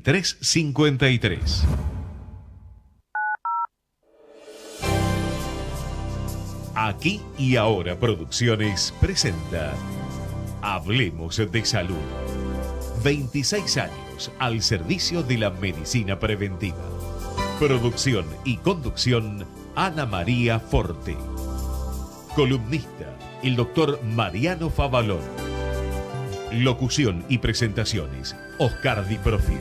2353. Aquí y Ahora Producciones presenta Hablemos de Salud. 26 años al servicio de la medicina preventiva. Producción y conducción, Ana María Forte. Columnista, el doctor Mariano Favaloro. Locución y presentaciones, Oscar Di Profio.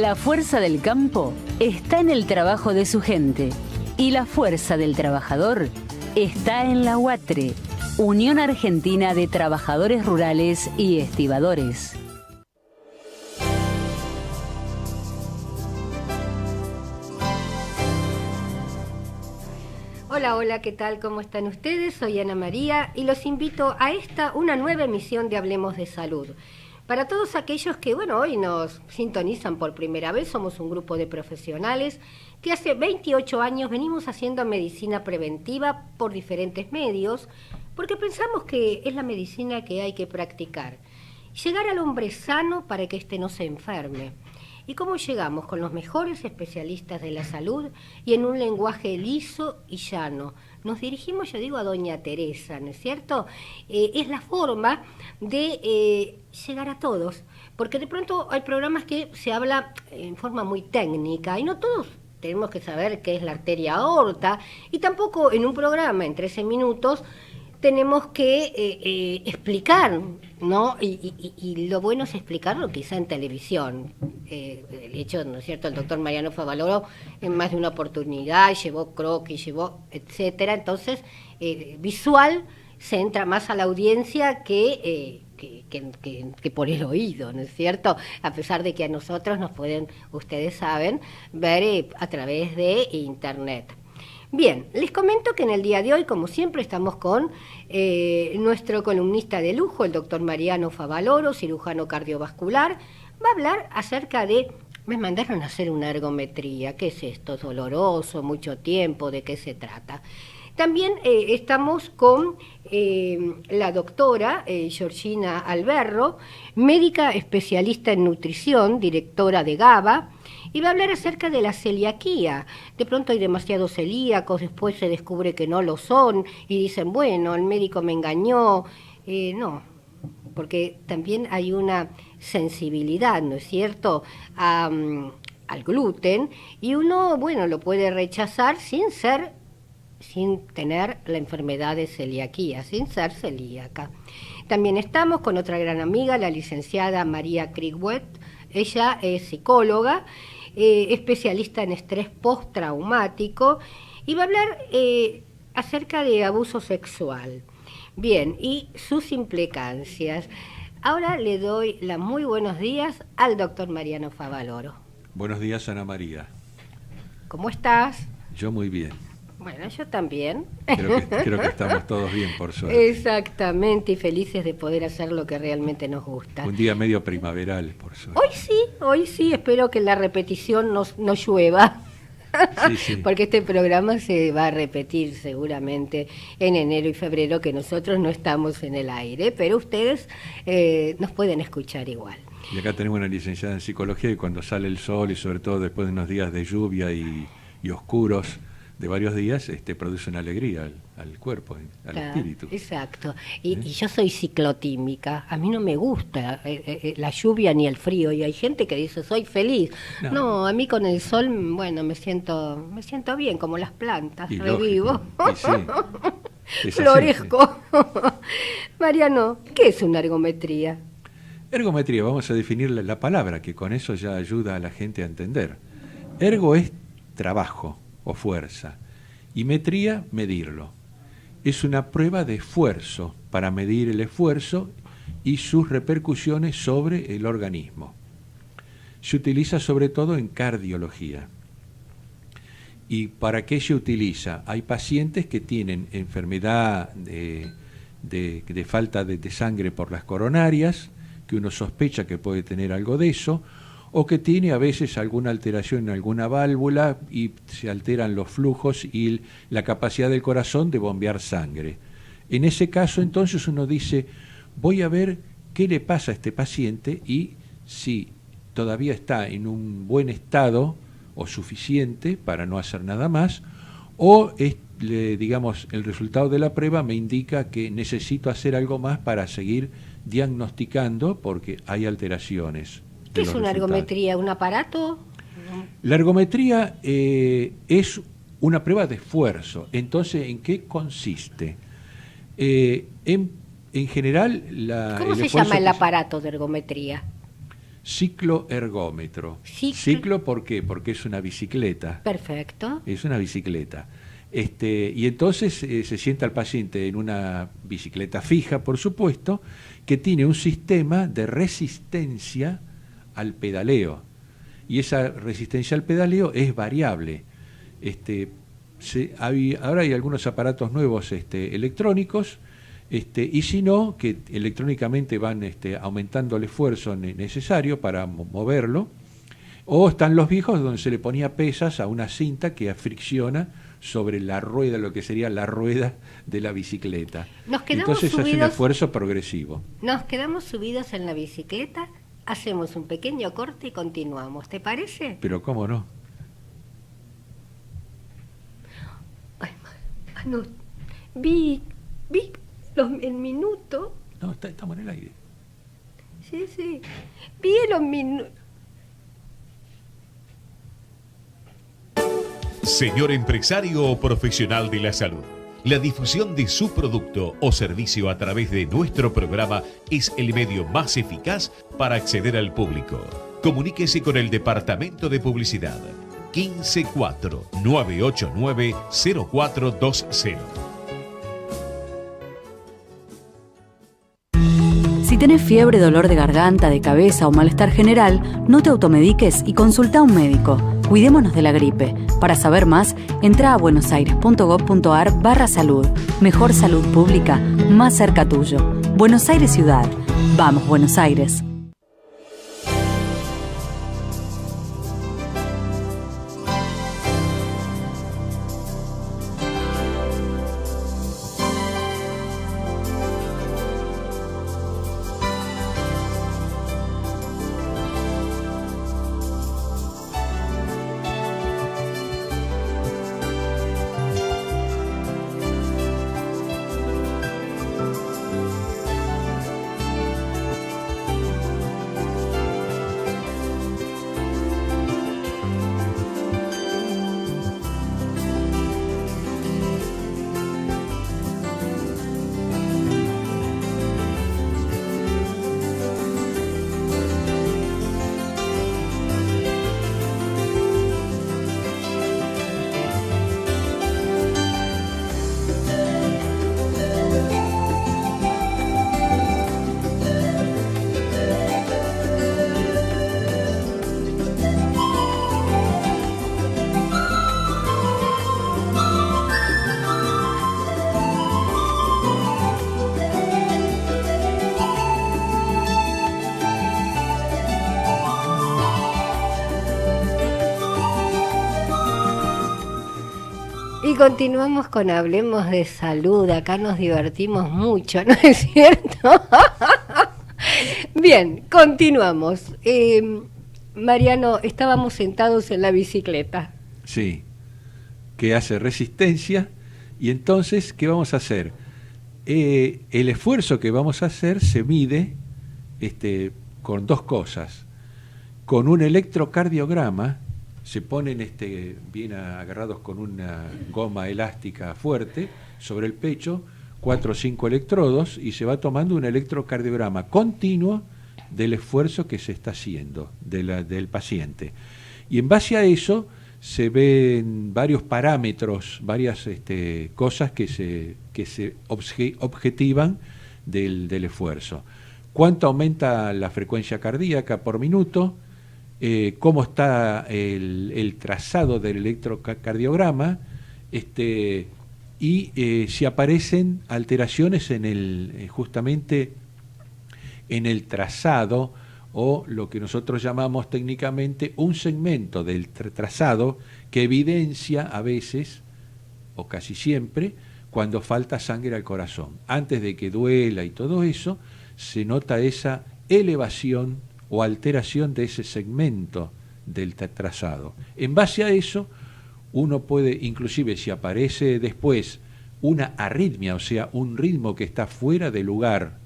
La fuerza del campo está en el trabajo de su gente y la fuerza del trabajador está en la UATRE, Unión Argentina de Trabajadores Rurales y Estibadores. Hola, hola, ¿qué tal? ¿Cómo están ustedes? Soy Ana María y los invito a una nueva emisión de Hablemos de Salud. Para todos aquellos que, hoy nos sintonizan por primera vez, somos un grupo de profesionales que hace 28 años venimos haciendo medicina preventiva por diferentes medios, porque pensamos que es la medicina que hay que practicar. Llegar al hombre sano para que éste no se enferme. ¿Y cómo llegamos? Con los mejores especialistas de la salud y en un lenguaje liso y llano. Nos dirigimos, yo digo, a doña Teresa, ¿no es cierto? Es la forma de llegar a todos, porque de pronto hay programas que se habla en forma muy técnica y no todos tenemos que saber qué es la arteria aorta, y tampoco en un programa en 13 minutos tenemos que explicar, ¿no? Y lo bueno es explicarlo quizá en televisión. El hecho, ¿no es cierto?, el doctor Mariano Favaloro en más de una oportunidad llevó croquis, llevó etcétera. Entonces, visual se entra más a la audiencia que por el oído, ¿no es cierto? A pesar de que a nosotros nos pueden, ustedes saben, ver a través de internet. Bien, les comento que en el día de hoy, como siempre, estamos con nuestro columnista de lujo, el doctor Mariano Favaloro, cirujano cardiovascular. Va a hablar acerca de... Me mandaron a hacer una ergometría. ¿Qué es esto? ¿Es doloroso? ¿Mucho tiempo? ¿De qué se trata? También estamos con la doctora Georgina Alberro, médica especialista en nutrición, directora de GABA, y va a hablar acerca de la celiaquía. De pronto hay demasiados celíacos, después se descubre que no lo son, y dicen, bueno, el médico me engañó. No, porque también hay una sensibilidad, ¿no es cierto?, al gluten, y uno, lo puede rechazar sin tener la enfermedad de celiaquía, sin ser celíaca. También estamos con otra gran amiga, la licenciada María Krigwet. Ella es psicóloga, especialista en estrés postraumático, y va a hablar acerca de abuso sexual. Bien, y sus implicancias. Ahora le doy los muy buenos días al doctor Mariano Favaloro. Buenos días, Ana María. ¿Cómo estás? Yo muy bien. Bueno, yo también. Creo que estamos todos bien, por suerte. Exactamente, y felices de poder hacer lo que realmente nos gusta. Un día medio primaveral, por suerte. Hoy sí, espero que la repetición no llueva. Sí. Porque este programa se va a repetir seguramente en enero y febrero, que nosotros no estamos en el aire, pero ustedes nos pueden escuchar igual. Y acá tenemos una licenciada en psicología, y cuando sale el sol, y sobre todo después de unos días de lluvia y oscuros de varios días, produce una alegría al cuerpo, al espíritu. Exacto. Y yo soy ciclotímica. A mí no me gusta la lluvia ni el frío. Y hay gente que dice, soy feliz. No, a mí con el sol, me siento bien, como las plantas. Y revivo. Sí. Florezco. Mariano, ¿qué es una ergometría? Ergometría, vamos a definir la palabra, que con eso ya ayuda a la gente a entender. Ergo es trabajo o fuerza, y metría, medirlo. Es una prueba de esfuerzo para medir el esfuerzo y sus repercusiones sobre el organismo. Se utiliza sobre todo en cardiología. ¿Y para qué se utiliza? Hay pacientes que tienen enfermedad de falta de sangre por las coronarias, que uno sospecha que puede tener algo de eso, o que tiene a veces alguna alteración en alguna válvula y se alteran los flujos y la capacidad del corazón de bombear sangre. En ese caso, entonces, uno dice, voy a ver qué le pasa a este paciente y si todavía está en un buen estado o suficiente para no hacer nada más, o digamos, el resultado de la prueba me indica que necesito hacer algo más para seguir diagnosticando porque hay alteraciones. ¿Qué es una ergometría? ¿Un aparato? La ergometría es una prueba de esfuerzo. Entonces, ¿en qué consiste? En general, ¿cómo se llama el aparato de ergometría? Cicloergómetro. ¿Ciclo por qué? Porque es una bicicleta. Perfecto. Es una bicicleta. Y entonces se sienta el paciente en una bicicleta fija, por supuesto, que tiene un sistema de resistencia al pedaleo. Y esa resistencia al pedaleo es variable. Ahora hay algunos aparatos nuevos electrónicos, y si no, que electrónicamente van aumentando el esfuerzo necesario para moverlo, o están los viejos donde se le ponía pesas a una cinta que fricciona sobre la rueda, lo que sería la rueda de la bicicleta. Entonces hace un esfuerzo progresivo. Nos quedamos subidos en la bicicleta, hacemos un pequeño corte y continuamos, ¿te parece? Pero cómo no. No, vi el minuto. No, estamos en el aire. Sí. Vi los minutos. Señor empresario o profesional de la salud, la difusión de su producto o servicio a través de nuestro programa es el medio más eficaz para acceder al público. Comuníquese con el Departamento de Publicidad 154-989-0420. Si tenés fiebre, dolor de garganta, de cabeza o malestar general, no te automediques y consulta a un médico. Cuidémonos de la gripe. Para saber más, entra a buenosaires.gov.ar/salud. Mejor salud pública, más cerca tuyo. Buenos Aires Ciudad. Vamos, Buenos Aires. Y continuamos con Hablemos de Salud. Acá nos divertimos mucho, ¿no es cierto? Bien, continuamos. Mariano, estábamos sentados en la bicicleta. Sí, que hace resistencia. Y entonces, ¿qué vamos a hacer? El esfuerzo que vamos a hacer se mide con dos cosas. Con un electrocardiograma, se ponen bien agarrados con una goma elástica fuerte sobre el pecho, 4 o 5 electrodos, y se va tomando un electrocardiograma continuo del esfuerzo que se está haciendo del paciente. Y en base a eso se ven varios parámetros, varias cosas que se objetivan del esfuerzo. ¿Cuánto aumenta la frecuencia cardíaca por minuto? Cómo está el trazado del electrocardiograma, y si aparecen alteraciones en justamente en el trazado o lo que nosotros llamamos técnicamente un segmento del trazado que evidencia a veces, o casi siempre, cuando falta sangre al corazón. Antes de que duela y todo eso, se nota esa elevación o alteración de ese segmento del trazado. En base a eso, uno puede, inclusive si aparece después una arritmia, o sea, un ritmo que está fuera de lugar,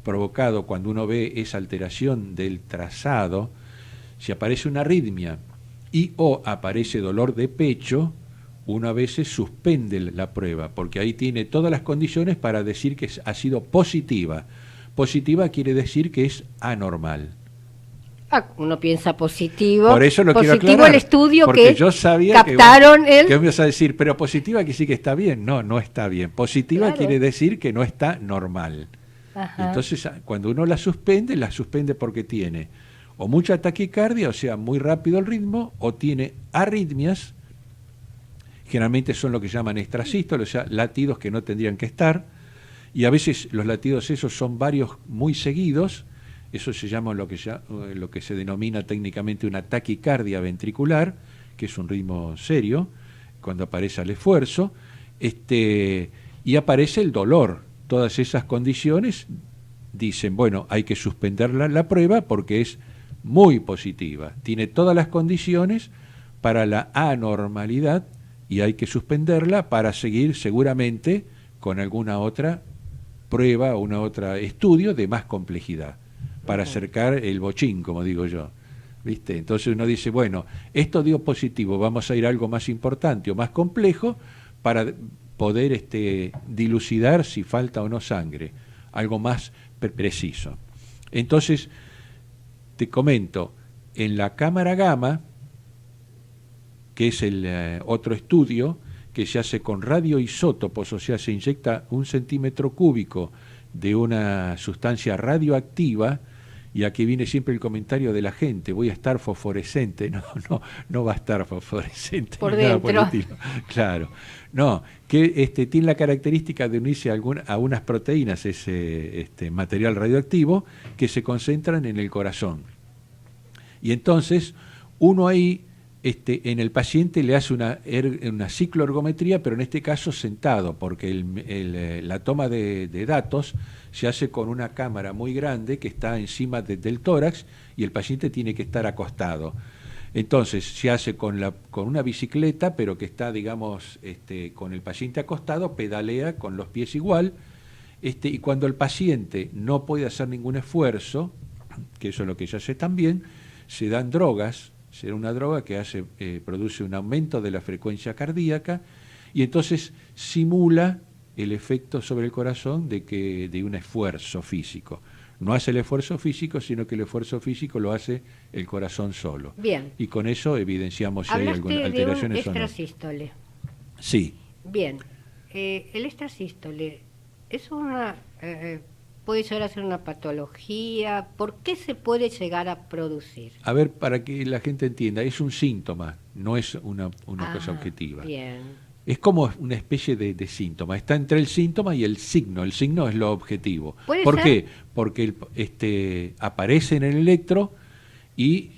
provocado cuando uno ve esa alteración del trazado, si aparece una arritmia y o aparece dolor de pecho, uno a veces suspende la prueba, porque ahí tiene todas las condiciones para decir que ha sido positiva. Positiva quiere decir que es anormal. Uno piensa positivo. Por eso lo positivo quiero aclarar, el estudio porque que yo sabía captaron que me ibas a decir, pero positiva que sí que está bien. No, no está bien. Positiva Claro. quiere decir que no está normal. Ajá. Entonces, cuando uno la suspende porque tiene o mucha taquicardia, o sea, muy rápido el ritmo, o tiene arritmias, generalmente son lo que llaman extrasístoles, o sea, latidos que no tendrían que estar, y a veces los latidos esos son varios muy seguidos. Eso se llama lo que se denomina técnicamente una taquicardia ventricular, que es un ritmo serio, cuando aparece el esfuerzo, y aparece el dolor. Todas esas condiciones dicen, bueno, hay que suspender la prueba porque es muy positiva. Tiene todas las condiciones para la anormalidad y hay que suspenderla para seguir seguramente con alguna otra prueba o una otra estudio de más complejidad, para acercar el bochín, como digo yo. ¿Viste? Entonces uno dice, bueno, esto dio positivo, vamos a ir a algo más importante o más complejo para poder dilucidar si falta o no sangre, algo más preciso. Entonces, te comento, en la cámara gamma, que es el otro estudio que se hace con radioisótopos, o sea, se inyecta 1 centímetro cúbico de una sustancia radioactiva, y aquí viene siempre el comentario de la gente, voy a estar fosforescente. No va a estar fosforescente. Por ni nada dentro. por el estilo. Claro. No, que tiene la característica de unirse a unas proteínas, ese material radioactivo, que se concentran en el corazón. Y entonces, uno ahí, en el paciente le hace una cicloergometría, pero en este caso sentado, porque la toma de datos se hace con una cámara muy grande que está encima del tórax y el paciente tiene que estar acostado. Entonces se hace con una bicicleta, pero que está, digamos, con el paciente acostado, pedalea con los pies igual, y cuando el paciente no puede hacer ningún esfuerzo, que eso es lo que se hace también, se dan drogas. Será una droga que produce un aumento de la frecuencia cardíaca y entonces simula el efecto sobre el corazón de un esfuerzo físico. No hace el esfuerzo físico, sino que el esfuerzo físico lo hace el corazón solo. Bien. Y con eso evidenciamos si hay Hablaste algunas de un alteraciones o no. extrasístole. Sí. Bien. El extrasístole es puede llegar a ser una patología. ¿Por qué se puede llegar a producir? A ver, para que la gente entienda, es un síntoma, no es una cosa objetiva. Bien. Es como una especie de síntoma. Está entre el síntoma y el signo. El signo es lo objetivo. ¿Por qué? Porque aparece en el electro y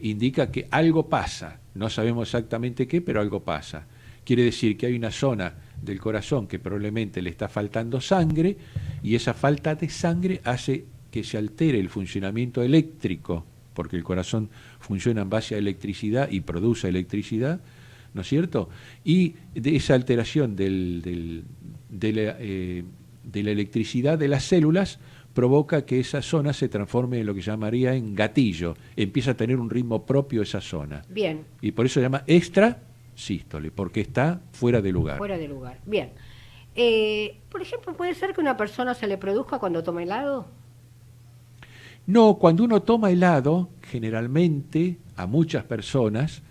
indica que algo pasa. No sabemos exactamente qué, pero algo pasa. Quiere decir que hay una zona del corazón que probablemente le está faltando sangre y esa falta de sangre hace que se altere el funcionamiento eléctrico, porque el corazón funciona en base a electricidad y produce electricidad, ¿no es cierto? Y de esa alteración de la electricidad de las células provoca que esa zona se transforme en lo que llamaría en gatillo, empieza a tener un ritmo propio esa zona. Bien. Y por eso se llama extrasístole, porque está fuera de lugar. Fuera de lugar. Bien. Por ejemplo, ¿puede ser que una persona se le produzca cuando toma helado? No, cuando uno toma helado, generalmente a muchas personas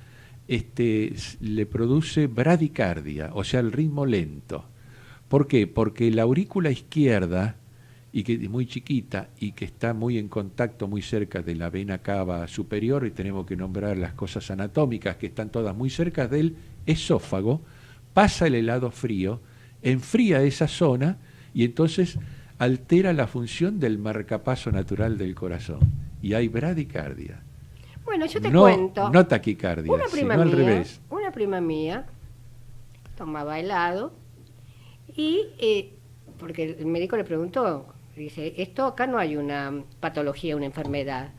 le produce bradicardia, o sea, el ritmo lento. ¿Por qué? Porque la aurícula izquierda, y que es muy chiquita y que está muy en contacto, muy cerca de la vena cava superior, y tenemos que nombrar las cosas anatómicas que están todas muy cerca del esófago, pasa el helado frío, enfría esa zona y entonces altera la función del marcapaso natural del corazón y hay bradicardia. Bueno, yo te No, cuento. no taquicardia, Una prima sino al mía, revés. una prima mía tomaba helado y porque el médico le preguntó, dice, esto acá no hay una patología, una enfermedad.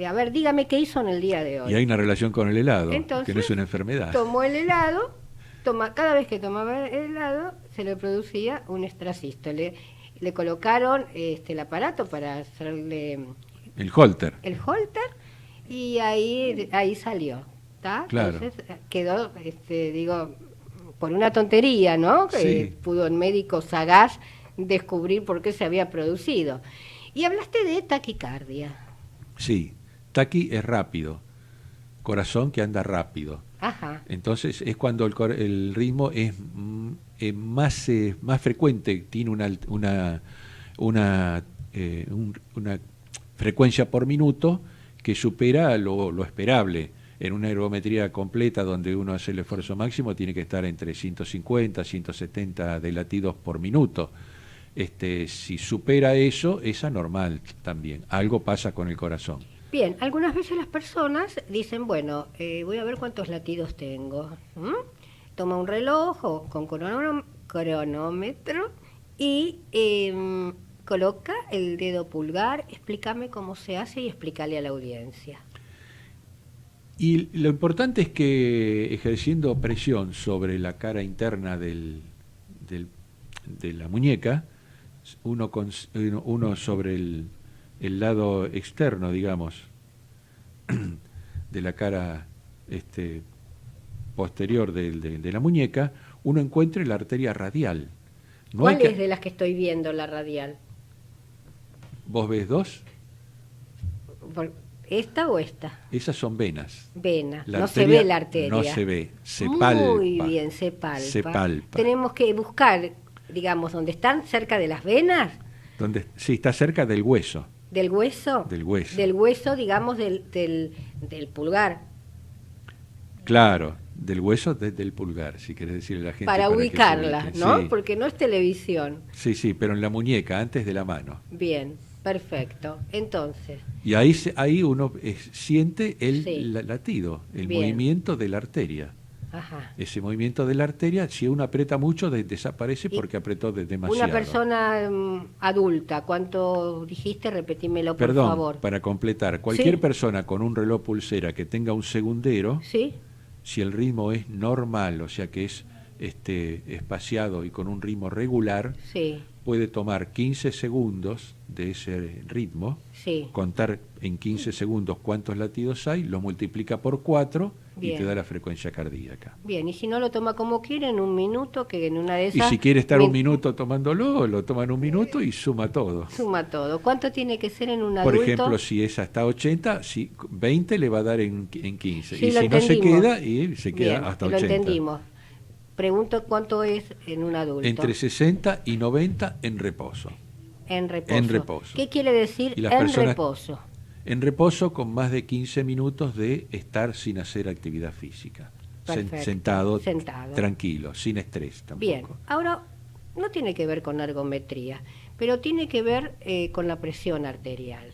A ver, dígame qué hizo en el día de hoy. Y hay una relación con el helado, Entonces, que no es una enfermedad. Tomó el helado, cada vez que tomaba el helado se le producía un extrasístole. Le colocaron el aparato para hacerle El Holter. el holter y ahí salió, ¿tá? Claro. Entonces quedó, digo, por una tontería, ¿no? Que Sí. pudo el médico sagaz descubrir por qué se había producido. Y hablaste de taquicardia. Sí, taqui es rápido, corazón que anda rápido. Ajá. Entonces es cuando el ritmo es más frecuente, tiene una frecuencia por minuto que supera lo esperable. En una ergometría completa donde uno hace el esfuerzo máximo tiene que estar entre 150 170 de latidos por minuto. Si supera eso, es anormal también. Algo pasa con el corazón. Bien, algunas veces las personas dicen, bueno, voy a ver cuántos latidos tengo. Toma un reloj o con cronómetro y coloca el dedo pulgar, explícame cómo se hace y explícale a la audiencia. Y lo importante es que ejerciendo presión sobre la cara interna de la muñeca, uno sobre el lado externo, digamos, de la cara posterior de la muñeca, uno encuentre la arteria radial. No ¿Cuál es de las que estoy viendo la radial? ¿Vos ves dos? ¿Esta o esta? Esas son venas. Vena. La No se arteria ve la arteria. no se ve, se palpa. Muy bien, se palpa. Se palpa. Tenemos que buscar, digamos, donde están cerca de las venas, Sí, está cerca del hueso. del hueso. Del hueso. Del hueso, digamos, del pulgar. Claro, del hueso desde el pulgar, si querés decirle a la gente. Para que se ubicarla, ubique. ¿no? Sí. Porque no es televisión. Sí, pero en la muñeca, antes de la mano. Bien, perfecto. Entonces, Y ahí uno siente el Sí. latido, el Bien. movimiento de la arteria. ajá. Ese movimiento de la arteria, si uno aprieta mucho, desaparece Y porque apretó demasiado. Una persona adulta, ¿cuánto dijiste? Repetímelo, por Perdón, favor. para completar, cualquier Sí. persona con un reloj pulsera que tenga un segundero, ¿Sí? si el ritmo es normal, o sea que es espaciado y con un ritmo regular, Sí, puede tomar 15 segundos de ese ritmo, sí. contar en 15 segundos cuántos latidos hay, lo multiplica por 4 y Bien. te da la frecuencia cardíaca. Bien, y si no lo toma como quiere, en un minuto, que en una de Y esas... si quiere estar un men- minuto tomándolo, lo toma en un minuto y suma todo. Suma todo. ¿Cuánto tiene que ser en un Por adulto? ejemplo, si es hasta 80, 20 le va a dar en 15. Sí, y lo si no se entendimos. queda, y se queda Bien, hasta lo 80. entendimos. Pregunto cuánto es en un adulto. Entre 60 y 90 en reposo. En reposo. en reposo. ¿Qué quiere decir Y las en personas- reposo? En reposo con más de 15 minutos de estar sin hacer actividad física. Perfecto. Sentado, Sentado. tranquilo, sin estrés tampoco. Bien, ahora no tiene que ver con ergometría, pero tiene que ver con la presión arterial.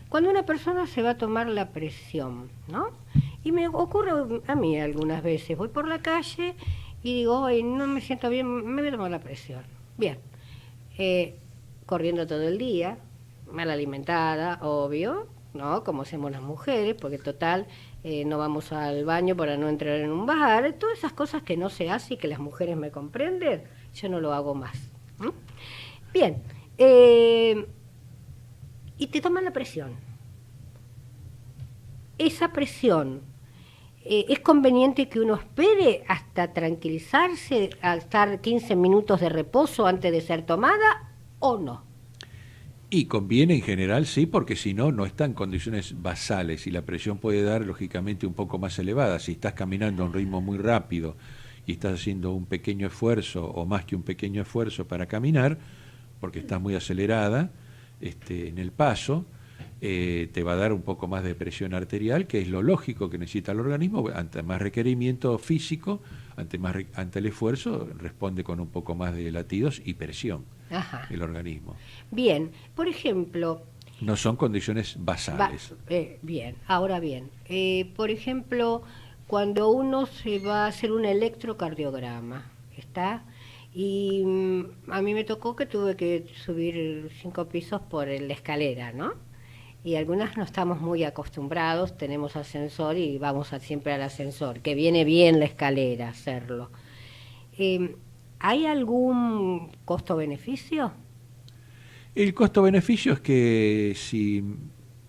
Cuando una persona se va a tomar la presión, ¿no? Y me ocurre a mí algunas veces, voy por la calle y digo, hoy no me siento bien, me voy a tomar la presión. Bien, corriendo todo el día, mal alimentada, obvio, ¿no? Como hacemos las mujeres, porque total, no vamos al baño para no entrar en un bar, todas esas cosas que no se hacen y que las mujeres me comprenden, yo no lo hago más. ¿Mm? Bien, y te toman la presión. Esa presión, ¿es conveniente que uno espere hasta tranquilizarse, a estar 15 minutos de reposo antes de ser tomada o no? Y conviene en general, sí, porque si no, no está en condiciones basales y la presión puede dar, lógicamente, un poco más elevada. Si estás caminando a un ritmo muy rápido y estás haciendo un pequeño esfuerzo o más que un pequeño esfuerzo para caminar, porque estás muy acelerada en el paso, te va a dar un poco más de presión arterial, que es lo lógico que necesita el organismo. Ante más requerimiento físico, ante el esfuerzo, responde con un poco más de latidos y presión. el organismo. Bien, por ejemplo... No son condiciones basales. Bien, ahora bien, por ejemplo, cuando uno se va a hacer un electrocardiograma, ¿está? Y a mí me tocó que tuve que subir 5 pisos por la escalera, ¿no? Y algunas no estamos muy acostumbrados, tenemos ascensor y vamos siempre al ascensor, que viene bien la escalera hacerlo. ¿Hay algún costo-beneficio? El costo-beneficio es que si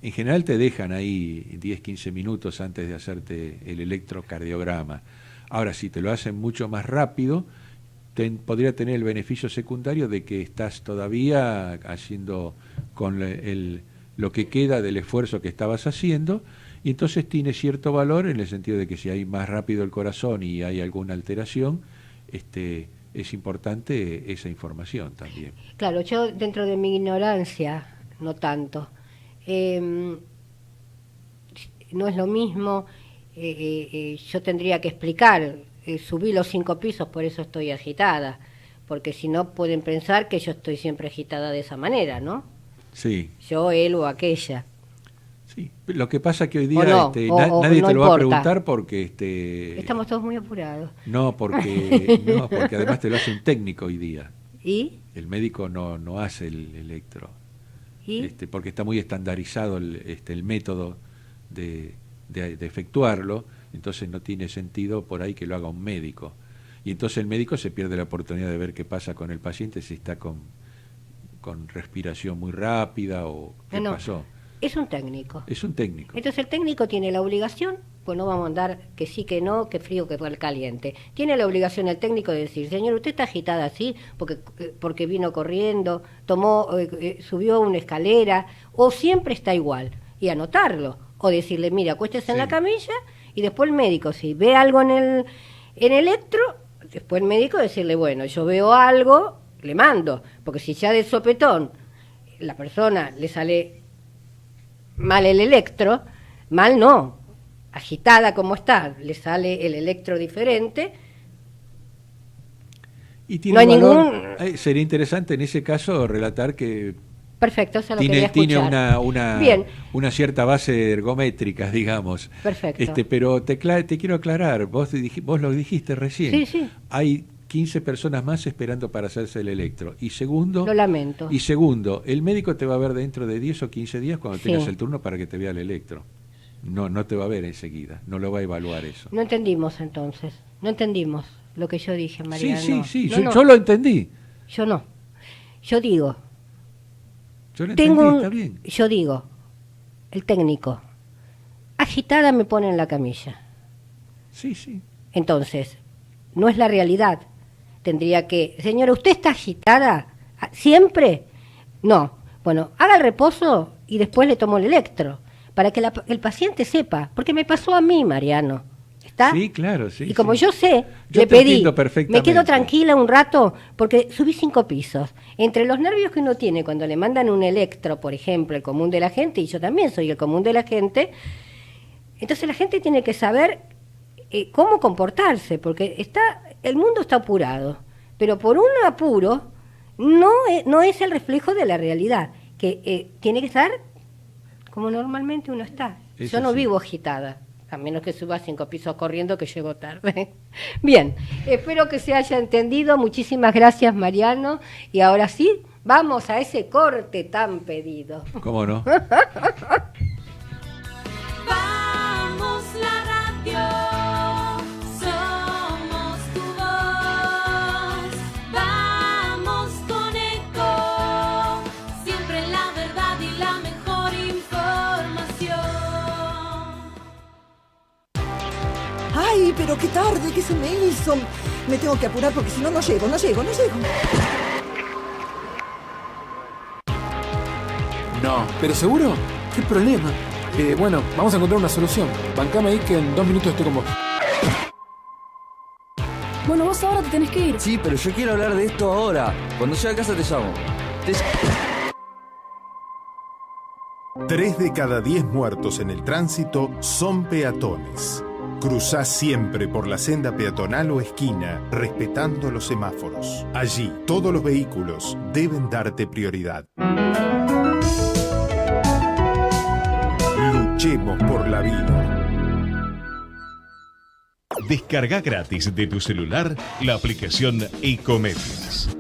en general te dejan ahí 10, 15 minutos antes de hacerte el electrocardiograma. Ahora, si te lo hacen mucho más rápido, podría tener el beneficio secundario de que estás todavía haciendo con lo que queda del esfuerzo que estabas haciendo, y entonces tiene cierto valor en el sentido de que si hay más rápido el corazón y hay alguna alteración, es importante esa información también. Claro, yo dentro de mi ignorancia, no tanto, no es lo mismo, yo tendría que explicar, subí los 5 pisos, por eso estoy agitada, porque si no pueden pensar que yo estoy siempre agitada de esa manera, ¿no? Sí. Yo, él o aquella. Sí, lo que pasa es que hoy día nadie no te lo va importa. a preguntar porque... Estamos todos muy apurados. No, porque además te lo hace un técnico hoy día. ¿Y? El médico no hace el electro. ¿Y? Porque está muy estandarizado el método de efectuarlo, entonces no tiene sentido por ahí que lo haga un médico. Y entonces el médico se pierde la oportunidad de ver qué pasa con el paciente, si está con respiración muy rápida o qué pasó. Es un técnico. Es un técnico. Entonces el técnico tiene la obligación, pues no vamos a andar que sí, que no, que frío, que caliente. Tiene la obligación el técnico de decir, señor, usted está agitada así porque vino corriendo, subió una escalera, o siempre está igual, y anotarlo. O decirle, mira, acuéstese en la camilla, y después el médico, si ve algo en el electro, después el médico decirle, bueno, yo veo algo, le mando. Porque si ya de sopetón la persona le sale mal el electro, mal no, agitada como está, le sale el electro diferente, y tiene no hay valor, ningún... Sería interesante en ese caso relatar que Perfecto, eso es lo que quería escuchar. tiene una cierta base ergométrica, digamos. Perfecto. Pero te quiero aclarar, vos lo dijiste recién. Sí. Hay 15 personas más esperando para hacerse el electro. Y segundo, lo lamento. Y segundo, el médico te va a ver dentro de 10 o 15 días cuando tengas el turno para que te vea el electro. No te va a ver enseguida, no lo va a evaluar eso. No entendimos entonces, no entendimos lo que yo dije, María. Sí, yo lo entendí. Yo no. Yo digo. Yo lo entendí, está bien. Yo digo, el técnico, agitada me pone en la camilla. Sí. Entonces, no es la realidad. Tendría que, señora, ¿usted está agitada? ¿Siempre? No. Bueno, haga el reposo y después le tomo el electro, para que el paciente sepa, porque me pasó a mí, Mariano. ¿Está? Sí, claro, sí. Y como sí. yo sé, yo le te pedí, entiendo perfectamente. me quedo tranquila un rato, porque subí 5 pisos. Entre los nervios que uno tiene cuando le mandan un electro, por ejemplo, el común de la gente, y yo también soy el común de la gente, entonces la gente tiene que saber cómo comportarse, porque el mundo está apurado, pero por un apuro no es el reflejo de la realidad, que tiene que estar como normalmente uno está. Eso yo no sí. vivo agitada, a menos que suba 5 pisos corriendo, que llego tarde. Bien, espero que se haya entendido. Muchísimas gracias, Mariano. Y ahora sí, vamos a ese corte tan pedido. ¿Cómo no? Vamos la radio, somos tu voz. Vamos con Eco, siempre la verdad y la mejor información. ¡Ay, pero qué tarde que se me hizo! Me tengo que apurar porque si no, no llego. No, ¿pero seguro? ¿Qué problema? Bueno, vamos a encontrar una solución. Bancame ahí que en 2 minutos estoy con vos. Bueno, vos ahora te tenés que ir. Sí, pero yo quiero hablar de esto ahora. Cuando llegue a casa te llamo. 3 de cada 10 muertos en el tránsito son peatones. Cruzá siempre por la senda peatonal o esquina, respetando los semáforos. Allí, todos los vehículos deben darte prioridad. Luchemos por la vida. Descarga gratis de tu celular la aplicación Ecomedios.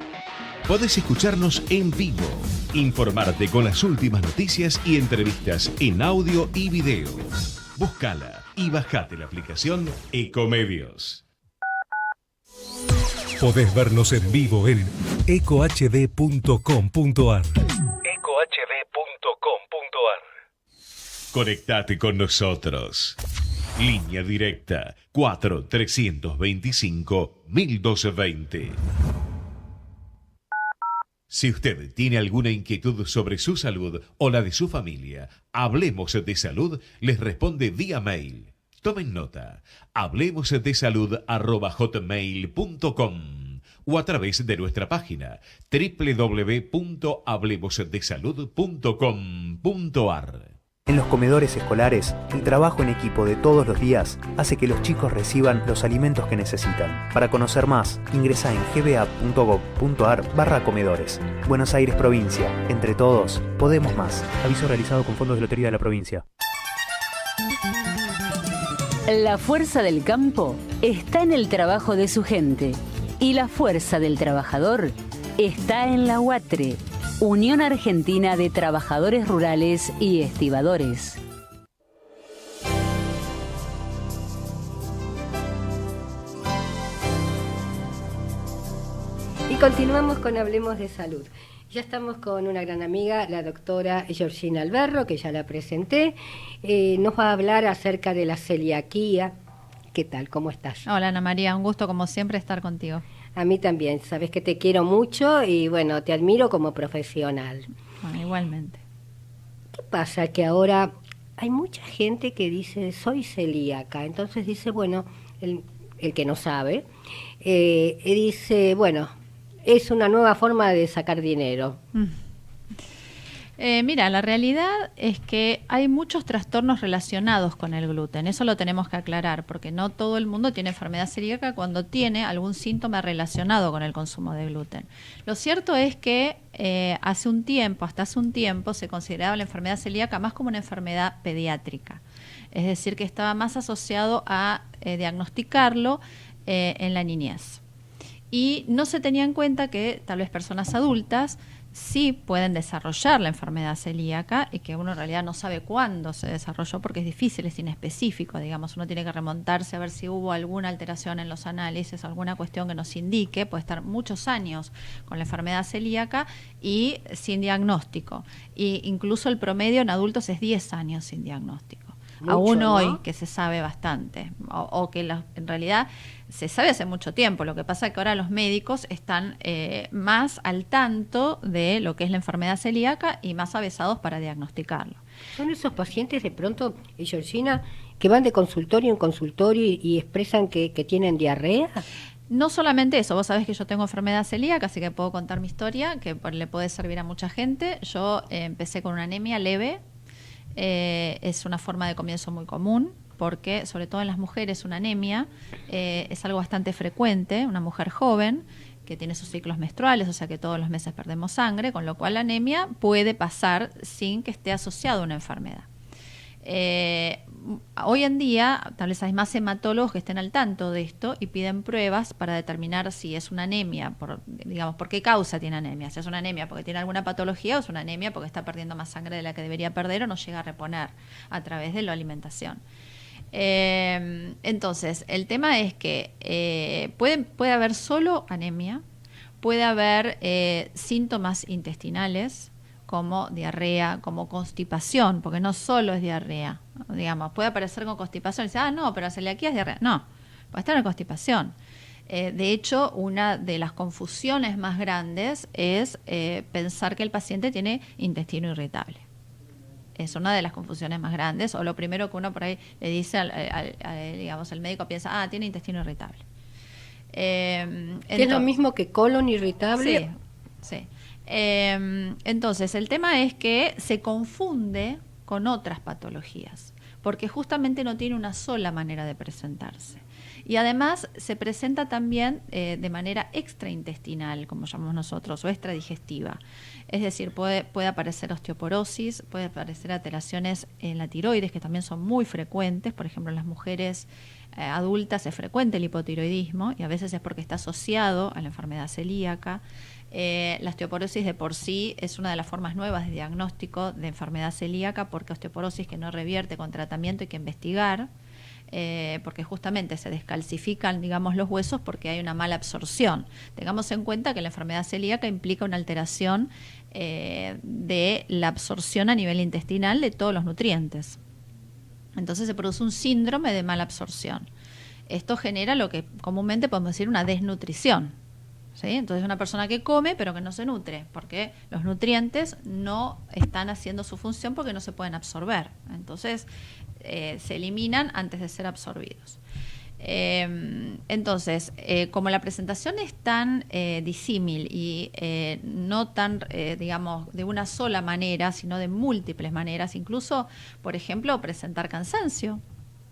Podés escucharnos en vivo, informarte con las últimas noticias y entrevistas en audio y video. Búscala y bajate la aplicación Ecomedios. Podés vernos en vivo en ecohd.com.ar. Conectate con nosotros. Línea directa 4-325-1220. Si usted tiene alguna inquietud sobre su salud o la de su familia, Hablemos de Salud les responde vía mail. Tomen nota: hablemosdesalud@hotmail.com o a través de nuestra página www.hablemosdesalud.com.ar. En los comedores escolares, el trabajo en equipo de todos los días hace que los chicos reciban los alimentos que necesitan. Para conocer más, ingresa en gba.gov.ar/comedores. Buenos Aires, provincia. Entre todos, podemos más. Aviso realizado con fondos de Lotería de la provincia. La fuerza del campo está en el trabajo de su gente y la fuerza del trabajador está en la UATRE, Unión Argentina de Trabajadores Rurales y Estibadores. Y continuamos con Hablemos de Salud. Ya estamos con una gran amiga, la doctora Georgina Alberro, que ya la presenté. Nos va a hablar acerca de la celiaquía. ¿Qué tal? ¿Cómo estás? Hola Ana María, un gusto como siempre estar contigo. A mí también, sabes que te quiero mucho y bueno, te admiro como profesional. Bueno, igualmente. ¿Qué pasa? Que ahora hay mucha gente que dice, soy celíaca. Entonces dice, bueno, el que no sabe, dice, bueno, es una nueva forma de sacar dinero. Mira, la realidad es que hay muchos trastornos relacionados con el gluten. Eso lo tenemos que aclarar, porque no todo el mundo tiene enfermedad celíaca cuando tiene algún síntoma relacionado con el consumo de gluten. Lo cierto es que hasta hace un tiempo, se consideraba la enfermedad celíaca más como una enfermedad pediátrica. Es decir, que estaba más asociado a diagnosticarlo en la niñez. Y no se tenía en cuenta que tal vez personas adultas sí pueden desarrollar la enfermedad celíaca y que uno en realidad no sabe cuándo se desarrolló porque es difícil, es inespecífico, digamos, uno tiene que remontarse a ver si hubo alguna alteración en los análisis, alguna cuestión que nos indique, puede estar muchos años con la enfermedad celíaca y sin diagnóstico, y incluso el promedio en adultos es 10 años sin diagnóstico. Mucho, aún ¿no? hoy que se sabe bastante, o que en realidad se sabe hace mucho tiempo. Lo que pasa es que ahora los médicos están más al tanto de lo que es la enfermedad celíaca y más avesados para diagnosticarlo. Son esos pacientes de pronto, Georgina, que van de consultorio en consultorio y expresan que tienen diarrea. No solamente eso, vos sabés que yo tengo enfermedad celíaca, así que puedo contar mi historia, que le puede servir a mucha gente. Yo empecé con una anemia leve. Es una forma de comienzo muy común porque sobre todo en las mujeres una anemia es algo bastante frecuente, una mujer joven que tiene sus ciclos menstruales, o sea que todos los meses perdemos sangre, con lo cual la anemia puede pasar sin que esté asociada a una enfermedad. Hoy en día tal vez hay más hematólogos que estén al tanto de esto y piden pruebas para determinar si es una anemia, por qué causa tiene anemia, si es una anemia porque tiene alguna patología o es una anemia porque está perdiendo más sangre de la que debería perder o no llega a reponer a través de la alimentación. Entonces, el tema es que puede haber solo anemia, puede haber síntomas intestinales, como diarrea, como constipación, porque no solo es diarrea, digamos, puede aparecer con constipación y dice, no, pero celiaquía es diarrea. No, puede estar en constipación. De hecho, una de las confusiones más grandes es pensar que el paciente tiene intestino irritable. Es una de las confusiones más grandes, o lo primero que uno por ahí le dice, digamos, el médico piensa, tiene intestino irritable. ¿Es lo mismo que colon irritable? Sí. Entonces, el tema es que se confunde con otras patologías. porque justamente no tiene una sola manera de presentarse. Y además se presenta también de manera extraintestinal, como llamamos nosotros, o extradigestiva. Es decir, puede aparecer osteoporosis, puede aparecer alteraciones en la tiroides, que también son muy frecuentes. Por ejemplo, en las mujeres adultas es frecuente el hipotiroidismo, y a veces es porque está asociado a la enfermedad celíaca. La osteoporosis de por sí es una de las formas nuevas de diagnóstico de enfermedad celíaca, porque osteoporosis que no revierte con tratamiento hay que investigar. Porque justamente se descalcifican, digamos, los huesos porque hay una mala absorción. Tengamos en cuenta que la enfermedad celíaca implica una alteración de la absorción a nivel intestinal de todos los nutrientes. Entonces se produce un síndrome de mala absorción. Esto genera lo que comúnmente podemos decir una desnutrición, ¿sí? Entonces una persona que come pero que no se nutre, porque los nutrientes no están haciendo su función porque no se pueden absorber. Entonces se eliminan antes de ser absorbidos. Entonces, como la presentación es tan disímil y no tan, digamos, de una sola manera, sino de múltiples maneras, incluso, por ejemplo, presentar cansancio,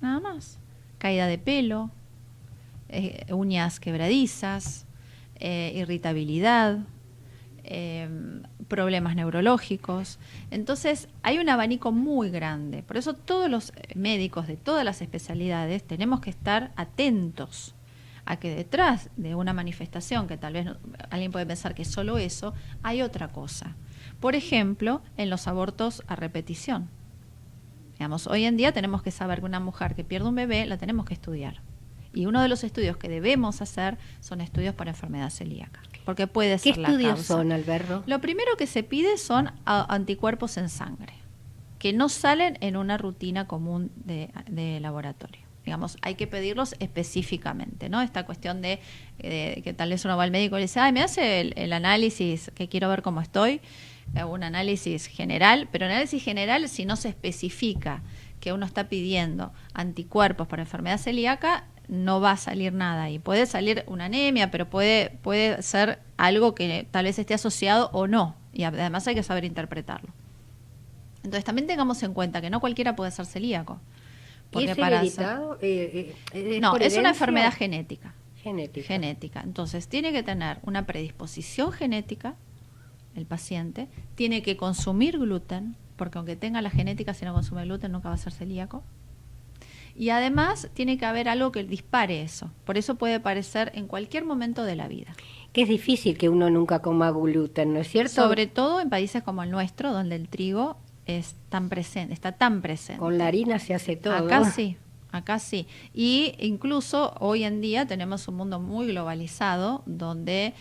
nada más, caída de pelo, uñas quebradizas, irritabilidad, problemas neurológicos. Entonces hay un abanico muy grande. Por eso todos los médicos de todas las especialidades tenemos que estar atentos a que detrás de una manifestación, que tal vez alguien puede pensar que es solo eso, hay otra cosa. Por ejemplo, en los abortos a repetición. Digamos, hoy en día tenemos que saber que una mujer que pierde un bebé la tenemos que estudiar. Y uno de los estudios que debemos hacer son estudios para enfermedad celíaca, porque puede ser la causa. ¿Qué estudios son, Alberto? Lo primero que se pide son anticuerpos en sangre, que no salen en una rutina común de laboratorio. Digamos, hay que pedirlos específicamente, ¿no? Esta cuestión de que tal vez uno va al médico y le dice, ay, me hace el análisis que quiero ver cómo estoy, un análisis general, pero análisis general, si no se especifica que uno está pidiendo anticuerpos para enfermedad celíaca, no va a salir nada y puede salir una anemia, pero puede ser algo que tal vez esté asociado o no, y además hay que saber interpretarlo. Entonces también tengamos en cuenta que no cualquiera puede ser celíaco. ¿Y es hereditado? No, es una enfermedad genética. Genética. Entonces tiene que tener una predisposición genética el paciente, tiene que consumir gluten, porque aunque tenga la genética, si no consume gluten nunca va a ser celíaco. Y además tiene que haber algo que dispare eso. Por eso puede aparecer en cualquier momento de la vida. Que es difícil que uno nunca coma gluten, ¿no es cierto? Sobre todo en países como el nuestro, donde el trigo está tan presente. Con la harina se hace todo. Acá sí. Y incluso hoy en día tenemos un mundo muy globalizado, donde,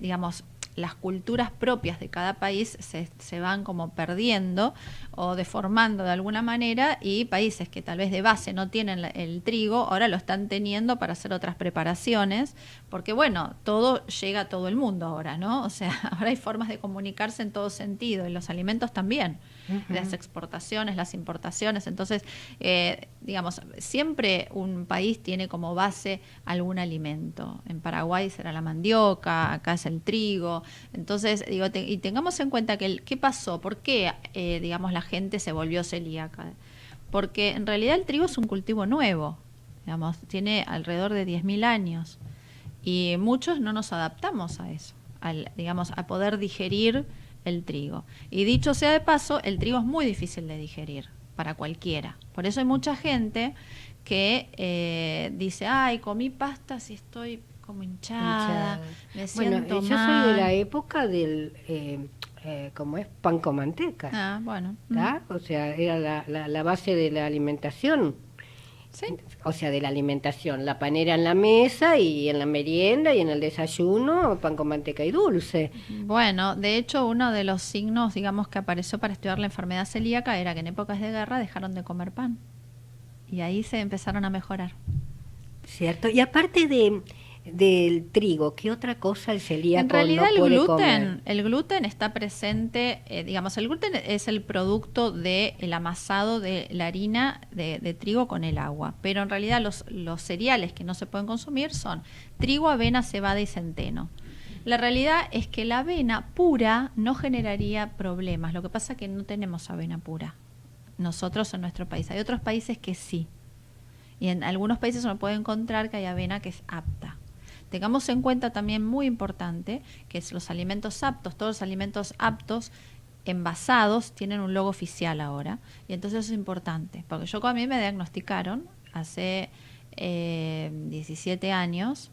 digamos, las culturas propias de cada país se van como perdiendo o deformando de alguna manera, y países que tal vez de base no tienen el trigo, ahora lo están teniendo para hacer otras preparaciones, porque bueno, todo llega a todo el mundo ahora, ¿no? O sea, ahora hay formas de comunicarse en todo sentido, y los alimentos también, las exportaciones, las importaciones. Entonces, digamos, siempre un país tiene como base algún alimento. En Paraguay será la mandioca, acá es el trigo. Entonces, digo, y tengamos en cuenta que ¿qué pasó? ¿Por qué, digamos, la gente se volvió celíaca? Porque en realidad el trigo es un cultivo nuevo, digamos, tiene alrededor de 10.000 años, y muchos no nos adaptamos a eso, digamos, a poder digerir el trigo. Y dicho sea de paso, el trigo es muy difícil de digerir para cualquiera. Por eso hay mucha gente que dice, ay, comí pastas y estoy como hinchada. Me siento yo mal. soy de la época del, ¿cómo es? Pan con manteca. Ah, bueno. ¿Tá? O sea, era la base de la alimentación. Sí. O sea, de la alimentación. La panera en la mesa y en la merienda y en el desayuno, pan con manteca y dulce. Bueno, de hecho, uno de los signos, digamos, que apareció para estudiar la enfermedad celíaca era que en épocas de guerra dejaron de comer pan. Y ahí se empezaron a mejorar. Cierto. Y aparte del trigo, ¿qué otra cosa el celíaco en realidad no puede comer? El gluten está presente, digamos, el gluten es el producto del amasado de la harina de trigo con el agua, pero en realidad los cereales que no se pueden consumir son trigo, avena, cebada y centeno. La realidad es que la avena pura no generaría problemas, lo que pasa es que no tenemos avena pura. nosotros en nuestro país. Hay otros países que sí. Y en algunos países uno puede encontrar que hay avena que es apta. Tengamos en cuenta también, muy importante, que es los alimentos aptos, todos los alimentos aptos envasados tienen un logo oficial ahora. Y entonces eso es importante. Porque a mí me diagnosticaron hace 17 años.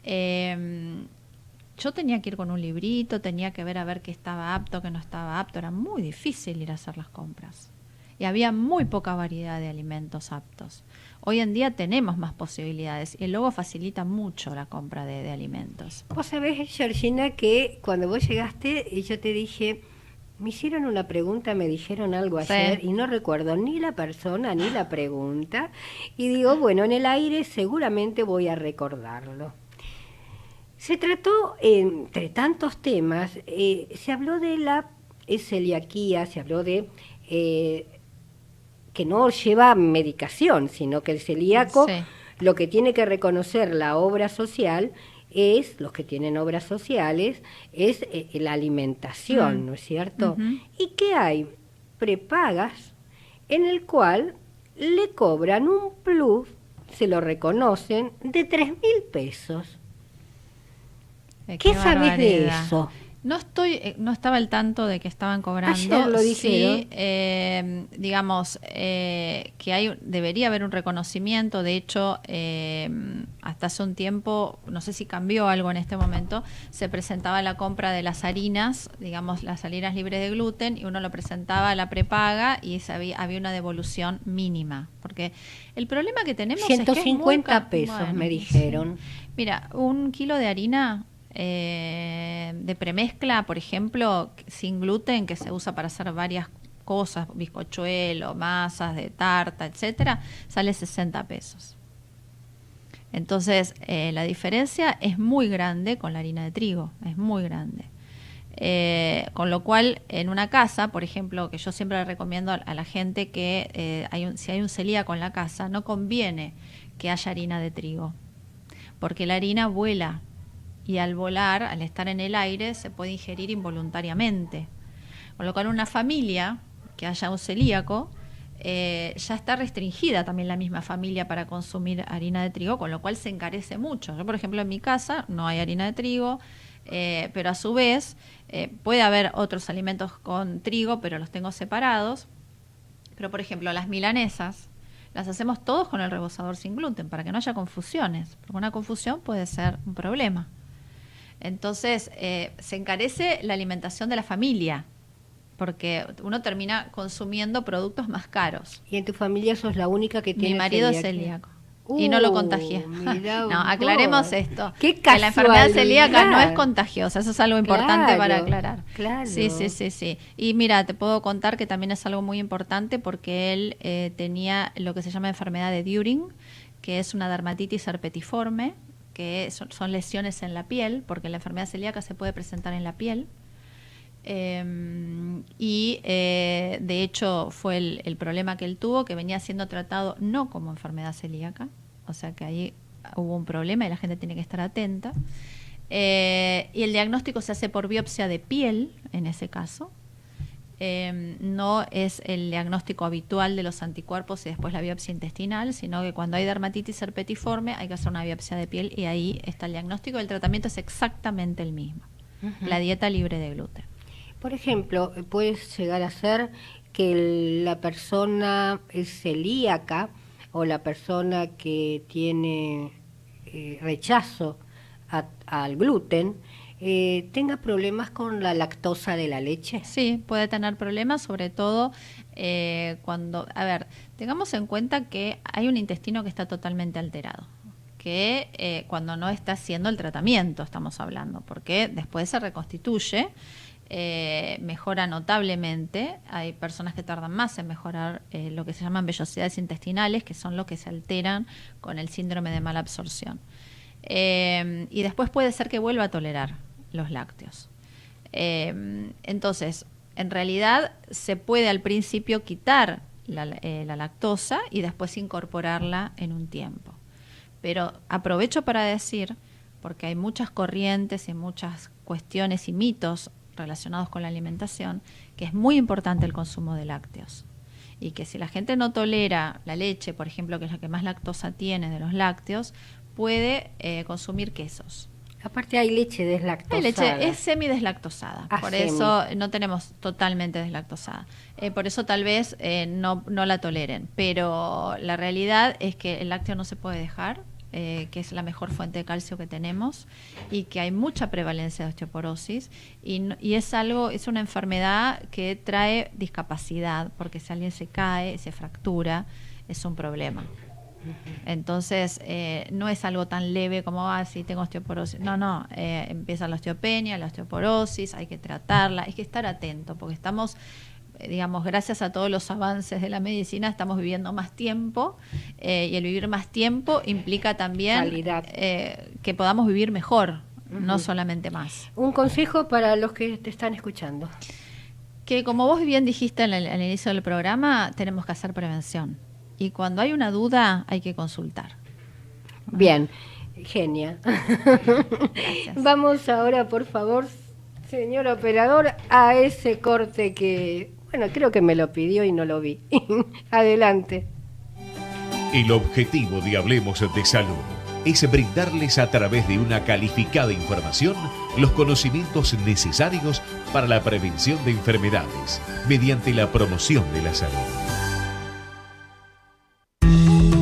Yo tenía que ir con un librito, tenía que ver a ver qué estaba apto, qué no estaba apto. Era muy difícil ir a hacer las compras. Y había muy poca variedad de alimentos aptos. Hoy en día tenemos más posibilidades y el logo facilita mucho la compra de alimentos. Vos sabés, Georgina, que cuando vos llegaste y yo te dije, me hicieron una pregunta, me dijeron algo ayer y no recuerdo ni la persona ni la pregunta. Y digo, bueno, en el aire seguramente voy a recordarlo. Se trató, entre tantos temas, se habló de la celiaquía, se habló de que no lleva medicación, sino que el celíaco lo que tiene que reconocer la obra social es, los que tienen obras sociales, es la alimentación, ¿no es cierto? Y que hay prepagas en el cual le cobran un plus, se lo reconocen, de 3.000 pesos. ¿Qué sabes de eso? No estaba al tanto de que estaban cobrando. Ayer lo dijeron. Sí, digamos que debería haber un reconocimiento. De hecho, hasta hace un tiempo, no sé si cambió algo en este momento, se presentaba la compra de las harinas, digamos las harinas libres de gluten, y uno lo presentaba a la prepaga y había una devolución mínima. Porque el problema que tenemos 150 es que es pesos, me dijeron. Mira, un kilo de harina de premezcla, por ejemplo, sin gluten, que se usa para hacer varias cosas, bizcochuelo, masas de tarta, etcétera, sale 60 pesos. Entonces, la diferencia es muy grande con la harina de trigo, es muy grande. Con lo cual, en una casa, por ejemplo, que yo siempre le recomiendo a la gente que si hay un celíaco en la casa, no conviene que haya harina de trigo, porque la harina vuela. Y al volar, al estar en el aire, se puede ingerir involuntariamente. Con lo cual, una familia que haya un celíaco, ya está restringida también la misma familia para consumir harina de trigo, con lo cual se encarece mucho. Yo, por ejemplo, en mi casa no hay harina de trigo, pero a su vez puede haber otros alimentos con trigo, pero los tengo separados. Pero, por ejemplo, las milanesas las hacemos todos con el rebozador sin gluten, para que no haya confusiones, porque una confusión puede ser un problema. Entonces, se encarece la alimentación de la familia, porque uno termina consumiendo productos más caros. ¿Y en tu familia sos la única que tiene Mi marido es celíaco. Y no lo contagié. No, aclaremos esto. ¡Qué que casualidad! La enfermedad celíaca no es contagiosa, eso es algo importante para aclarar. Claro. Sí. Y mira, te puedo contar que también es algo muy importante porque él tenía lo que se llama enfermedad de During, que es una dermatitis herpetiforme, que son lesiones en la piel, porque la enfermedad celíaca se puede presentar en la piel. De hecho fue el problema que él tuvo, que venía siendo tratado no como enfermedad celíaca, o sea que ahí hubo un problema y la gente tiene que estar atenta. Y el diagnóstico se hace por biopsia de piel en ese caso. No es el diagnóstico habitual de los anticuerpos y después la biopsia intestinal, sino que cuando hay dermatitis herpetiforme hay que hacer una biopsia de piel y ahí está el diagnóstico. El tratamiento es exactamente el mismo, la dieta libre de gluten. Por ejemplo, puede llegar a ser que la persona es celíaca o la persona que tiene rechazo al gluten, tenga problemas con la lactosa de la leche. Sí, puede tener problemas, sobre todo cuando, tengamos en cuenta que hay un intestino que está totalmente alterado, que cuando no está haciendo el tratamiento estamos hablando, porque después se reconstituye, mejora notablemente. Hay personas que tardan más en mejorar lo que se llaman vellosidades intestinales, que son los que se alteran con el síndrome de mala absorción. Y después puede ser que vuelva a tolerar los lácteos. Entonces, en realidad se puede al principio quitar la lactosa y después incorporarla en un tiempo. Pero aprovecho para decir, porque hay muchas corrientes y muchas cuestiones y mitos relacionados con la alimentación, que es muy importante el consumo de lácteos. y que si la gente no tolera la leche, por ejemplo, que es la que más lactosa tiene de los lácteos, puede consumir quesos. Aparte hay leche deslactosada. Hay leche, es semideslactosada, por eso no tenemos totalmente deslactosada. Por eso tal vez no la toleren, pero la realidad es que el lácteo no se puede dejar, que es la mejor fuente de calcio que tenemos y que hay mucha prevalencia de osteoporosis y es una enfermedad que trae discapacidad, porque si alguien se cae, se fractura, es un problema. Entonces no es algo tan leve como si tengo osteoporosis, no, empieza la osteopenia, la osteoporosis, hay que tratarla, hay que estar atento porque estamos, digamos, gracias a todos los avances de la medicina estamos viviendo más tiempo y el vivir más tiempo implica también que podamos vivir mejor, no solamente más. Un consejo para los que te están escuchando. Que como vos bien dijiste al inicio del programa, tenemos que hacer prevención. Y cuando hay una duda, hay que consultar. Bien, genia. Vamos ahora, por favor, señor operador, a ese corte que, bueno, creo que me lo pidió y no lo vi. Adelante. El objetivo de Hablemos de Salud es brindarles a través de una calificada información los conocimientos necesarios para la prevención de enfermedades mediante la promoción de la salud.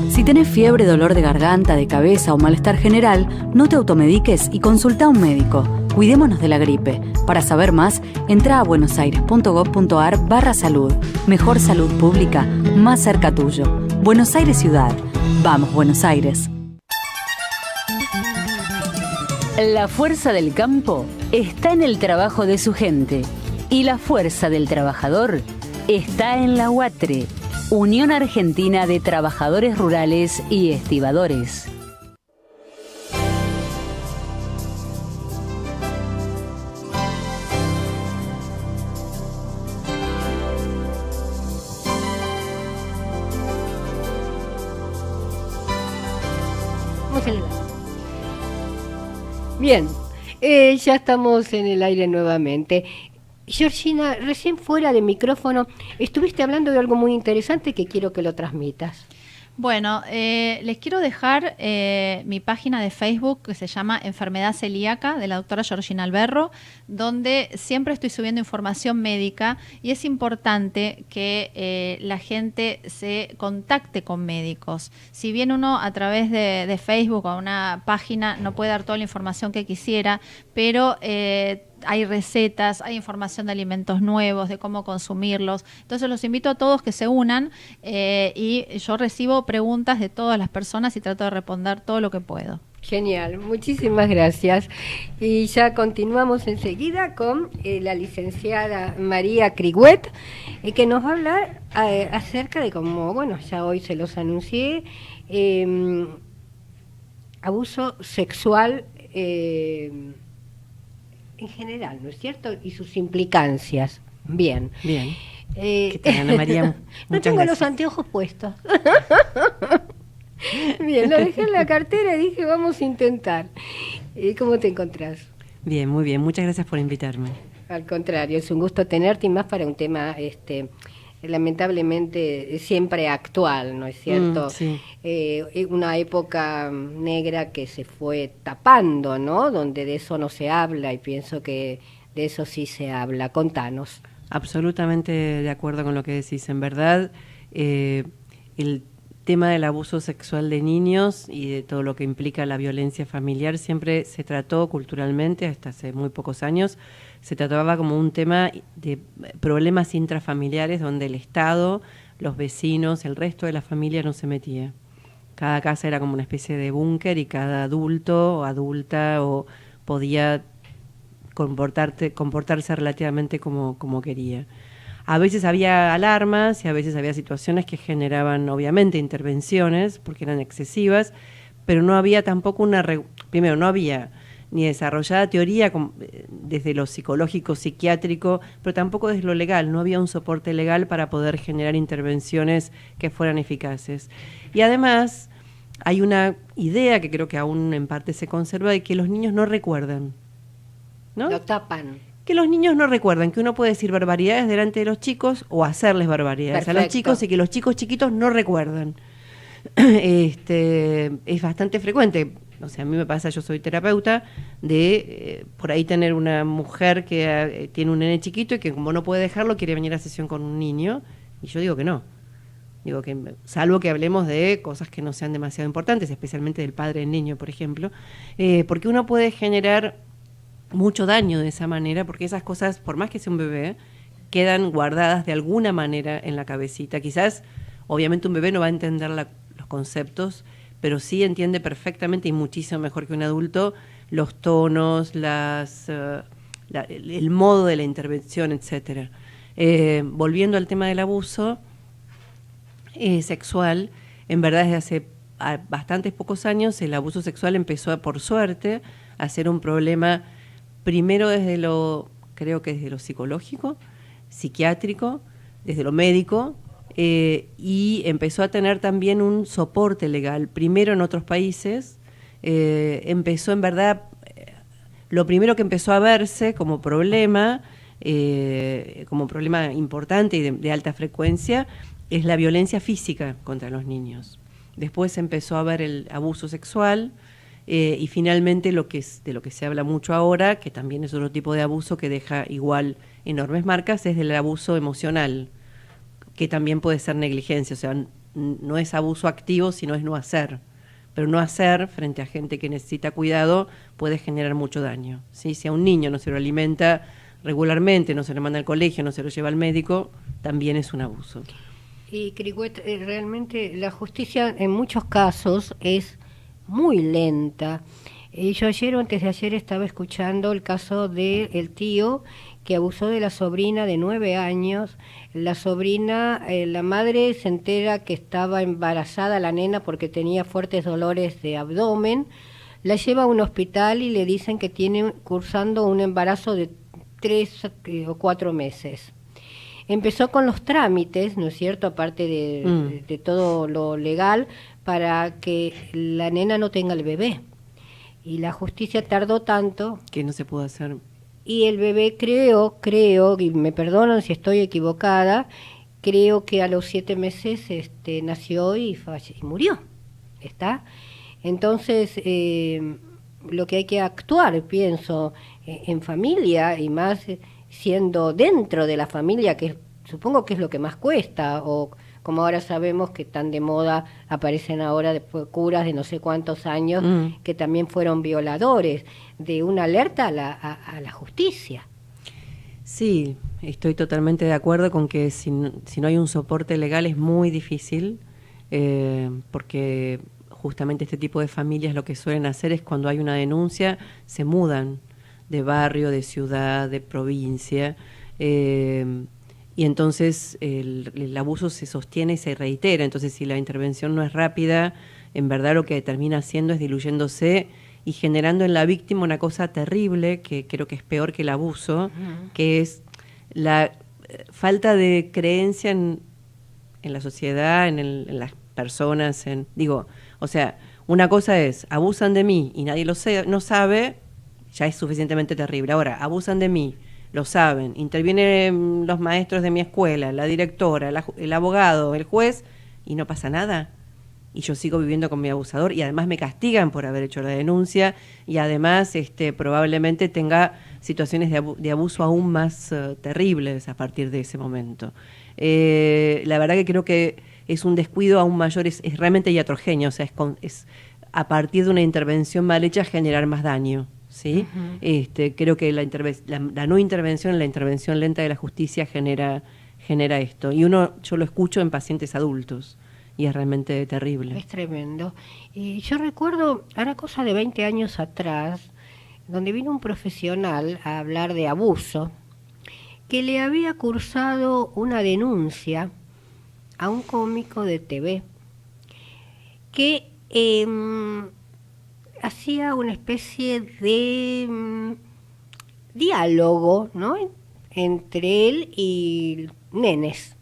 Si tenés fiebre, dolor de garganta, de cabeza o malestar general, no te automediques y consulta a un médico. Cuidémonos de la gripe. Para saber más, entra a buenosaires.gov.ar/salud. Mejor salud pública, más cerca tuyo. Buenos Aires Ciudad. Vamos, Buenos Aires. La fuerza del campo está en el trabajo de su gente. Y la fuerza del trabajador está en la UATRE, Unión Argentina de Trabajadores Rurales y Estibadores. Bien, ya estamos en el aire nuevamente. Georgina, recién fuera de micrófono estuviste hablando de algo muy interesante que quiero que lo transmitas. Bueno, les quiero dejar mi página de Facebook que se llama Enfermedad Celíaca de la doctora Georgina Alberro, donde siempre estoy subiendo información médica y es importante que la gente se contacte con médicos. Si bien uno a través de Facebook o una página no puede dar toda la información que quisiera, pero hay recetas, hay información de alimentos nuevos, de cómo consumirlos. Entonces los invito a todos que se unan y yo recibo preguntas de todas las personas y trato de responder todo lo que puedo. Genial, muchísimas gracias. Y ya continuamos enseguida con la licenciada María Criguet, que nos va a hablar acerca de cómo, bueno, ya hoy se los anuncié, abuso sexual en general, ¿no es cierto? Y sus implicancias. Bien. Bien. ¿Qué tal, Ana María? No tengo los anteojos puestos. Bien, lo dejé en la cartera y dije, vamos a intentar. ¿Cómo te encontrás? Bien, muy bien. Muchas gracias por invitarme. Al contrario, es un gusto tenerte y más para un tema lamentablemente siempre actual, ¿no es cierto? Sí. Una época negra que se fue tapando, ¿no? Donde de eso no se habla y pienso que de eso sí se habla. Contanos. Absolutamente de acuerdo con lo que decís. En verdad, el tema del abuso sexual de niños y de todo lo que implica la violencia familiar siempre se trató culturalmente, hasta hace muy pocos años, se trataba como un tema de problemas intrafamiliares donde el Estado, los vecinos, el resto de la familia no se metía. Cada casa era como una especie de búnker y cada adulto o adulta podía comportarse relativamente como quería. A veces había alarmas y a veces había situaciones que generaban obviamente intervenciones porque eran excesivas, pero no había tampoco primero no había ni desarrollada teoría desde lo psicológico, psiquiátrico, pero tampoco desde lo legal, no había un soporte legal para poder generar intervenciones que fueran eficaces. Y además hay una idea que creo que aún en parte se conserva de que los niños no recuerdan, ¿no? Lo tapan. que los niños no recuerdan que uno puede decir barbaridades delante de los chicos o hacerles barbaridades a los chicos y que los chicos chiquitos no recuerdan. Es bastante frecuente. O sea, a mí me pasa, yo soy terapeuta, de por ahí tener una mujer que tiene un nene chiquito y que como no puede dejarlo, quiere venir a sesión con un niño, y yo digo que no. Digo que, salvo que hablemos de cosas que no sean demasiado importantes, especialmente del padre del niño, por ejemplo, porque uno puede generar mucho daño de esa manera, porque esas cosas, por más que sea un bebé, quedan guardadas de alguna manera en la cabecita. Quizás, obviamente un bebé no va a entender los conceptos, pero sí entiende perfectamente y muchísimo mejor que un adulto los tonos, el modo de la intervención, etcétera. Volviendo al tema del abuso sexual, en verdad desde hace bastantes pocos años el abuso sexual empezó, por suerte, a ser un problema primero creo que desde lo psicológico, psiquiátrico, desde lo médico, y empezó a tener también un soporte legal. Primero en otros países, empezó en verdad, lo primero que empezó a verse como problema importante y de alta frecuencia, es la violencia física contra los niños. Después empezó a haber el abuso sexual, y finalmente de lo que se habla mucho ahora, que también es otro tipo de abuso que deja igual enormes marcas, es del abuso emocional, que también puede ser negligencia, o sea, no es abuso activo, sino es no hacer. Pero no hacer frente a gente que necesita cuidado puede generar mucho daño, ¿sí? Si a un niño no se lo alimenta regularmente, no se lo manda al colegio, no se lo lleva al médico, también es un abuso. Y Criguet, realmente la justicia en muchos casos es muy lenta. Yo ayer o antes de ayer estaba escuchando el caso del tío que abusó de la sobrina de 9 años. La sobrina, la madre se entera que estaba embarazada la nena porque tenía fuertes dolores de abdomen, la lleva a un hospital y le dicen que tiene cursando un embarazo de 3 o 4 meses. Empezó con los trámites, ¿no es cierto?, aparte de todo lo legal, para que la nena no tenga el bebé. Y la justicia tardó tanto que no se pudo hacer. Y el bebé creo, y me perdonan si estoy equivocada, creo que a los 7 meses nació y murió. ¿Está? Entonces, lo que hay que actuar, pienso, en familia, y más siendo dentro de la familia, que supongo que es lo que más cuesta, o como ahora sabemos que tan de moda aparecen ahora después curas de no sé cuántos años que también fueron violadores, de una alerta a la justicia. Sí, estoy totalmente de acuerdo con que si no hay un soporte legal es muy difícil, porque justamente este tipo de familias lo que suelen hacer es cuando hay una denuncia, se mudan de barrio, de ciudad, de provincia, y entonces el abuso se sostiene y se reitera. Entonces, si la intervención no es rápida, en verdad lo que termina haciendo es diluyéndose y generando en la víctima una cosa terrible, que creo que es peor que el abuso, que es la falta de creencia en la sociedad, en las personas. O sea, una cosa es, abusan de mí y nadie no sabe, ya es suficientemente terrible. Ahora, abusan de mí, lo saben, intervienen los maestros de mi escuela, la directora, el abogado, el juez, y no pasa nada. Y yo sigo viviendo con mi abusador y además me castigan por haber hecho la denuncia y además probablemente tenga situaciones de abuso aún más terribles a partir de ese momento. La verdad que creo que es un descuido aún mayor, es realmente iatrogéneo, o sea, es a partir de una intervención mal hecha generar más daño. ¿Sí? Creo que la no intervención, la intervención lenta de la justicia genera esto. Y yo lo escucho en pacientes adultos y es realmente terrible. Es tremendo. Yo recuerdo, ahora cosa de 20 años atrás, donde vino un profesional a hablar de abuso, que le había cursado una denuncia a un cómico de TV que hacía una especie de diálogo, ¿no?, entre él y nenes.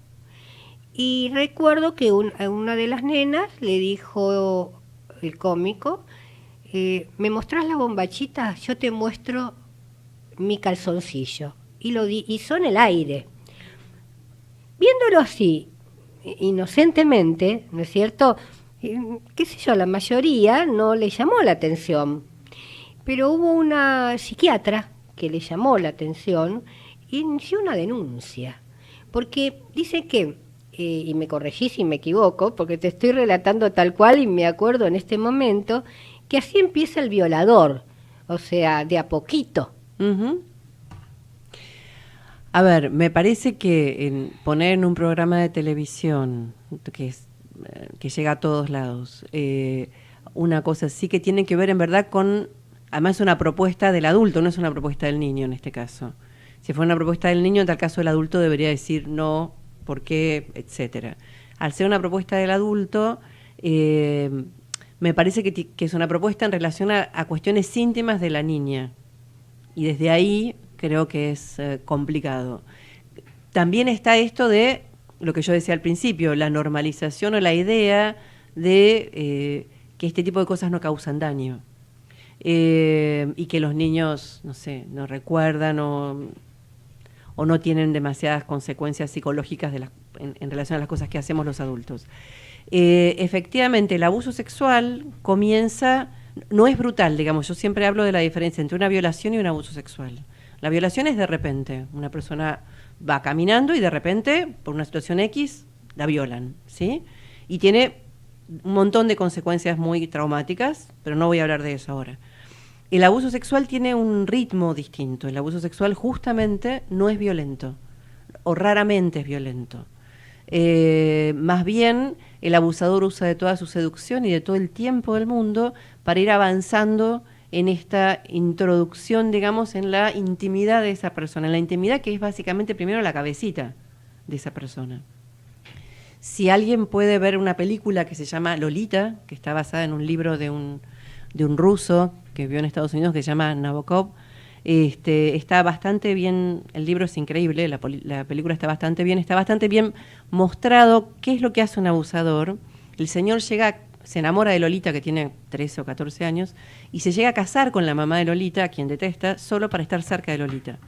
Y recuerdo que a una de las nenas le dijo el cómico, ¿me mostrás la bombachita? Yo te muestro mi calzoncillo. Y lo hizo en el aire. Viéndolo así, inocentemente, ¿no es cierto? Qué sé yo, la mayoría no le llamó la atención. Pero hubo una psiquiatra que le llamó la atención y inició una denuncia. Porque dice que, y me corregí si me equivoco, porque te estoy relatando tal cual y me acuerdo en este momento, que así empieza el violador, o sea, de a poquito. A ver, me parece que poner en un programa de televisión que llega a todos lados, una cosa así que tiene que ver en verdad con, además, una propuesta del adulto, no es una propuesta del niño en este caso. Si fuera una propuesta del niño, en tal caso el adulto debería decir no, por qué, etcétera. Al ser una propuesta del adulto, me parece que es una propuesta en relación a cuestiones íntimas de la niña. Y desde ahí creo que es complicado. También está esto de lo que yo decía al principio, la normalización o la idea de que este tipo de cosas no causan daño. Y que los niños, no sé, no recuerdan o no tienen demasiadas consecuencias psicológicas en relación a las cosas que hacemos los adultos. Efectivamente, el abuso sexual comienza, no es brutal, digamos, yo siempre hablo de la diferencia entre una violación y un abuso sexual. La violación es de repente, una persona va caminando y de repente, por una situación X, la violan, ¿sí? Y tiene un montón de consecuencias muy traumáticas, pero no voy a hablar de eso ahora. El abuso sexual tiene un ritmo distinto. El abuso sexual justamente no es violento, o raramente es violento. Más bien, el abusador usa de toda su seducción y de todo el tiempo del mundo para ir avanzando en esta introducción, digamos, en la intimidad de esa persona, en la intimidad que es básicamente primero la cabecita de esa persona. Si alguien puede ver una película que se llama Lolita, que está basada en un libro de un ruso que vivió en Estados Unidos que se llama Nabokov, está bastante bien, el libro es increíble, la película está bastante bien mostrado qué es lo que hace un abusador. El señor se enamora de Lolita, que tiene 13 o 14 años, y se llega a casar con la mamá de Lolita, a quien detesta, solo para estar cerca de Lolita.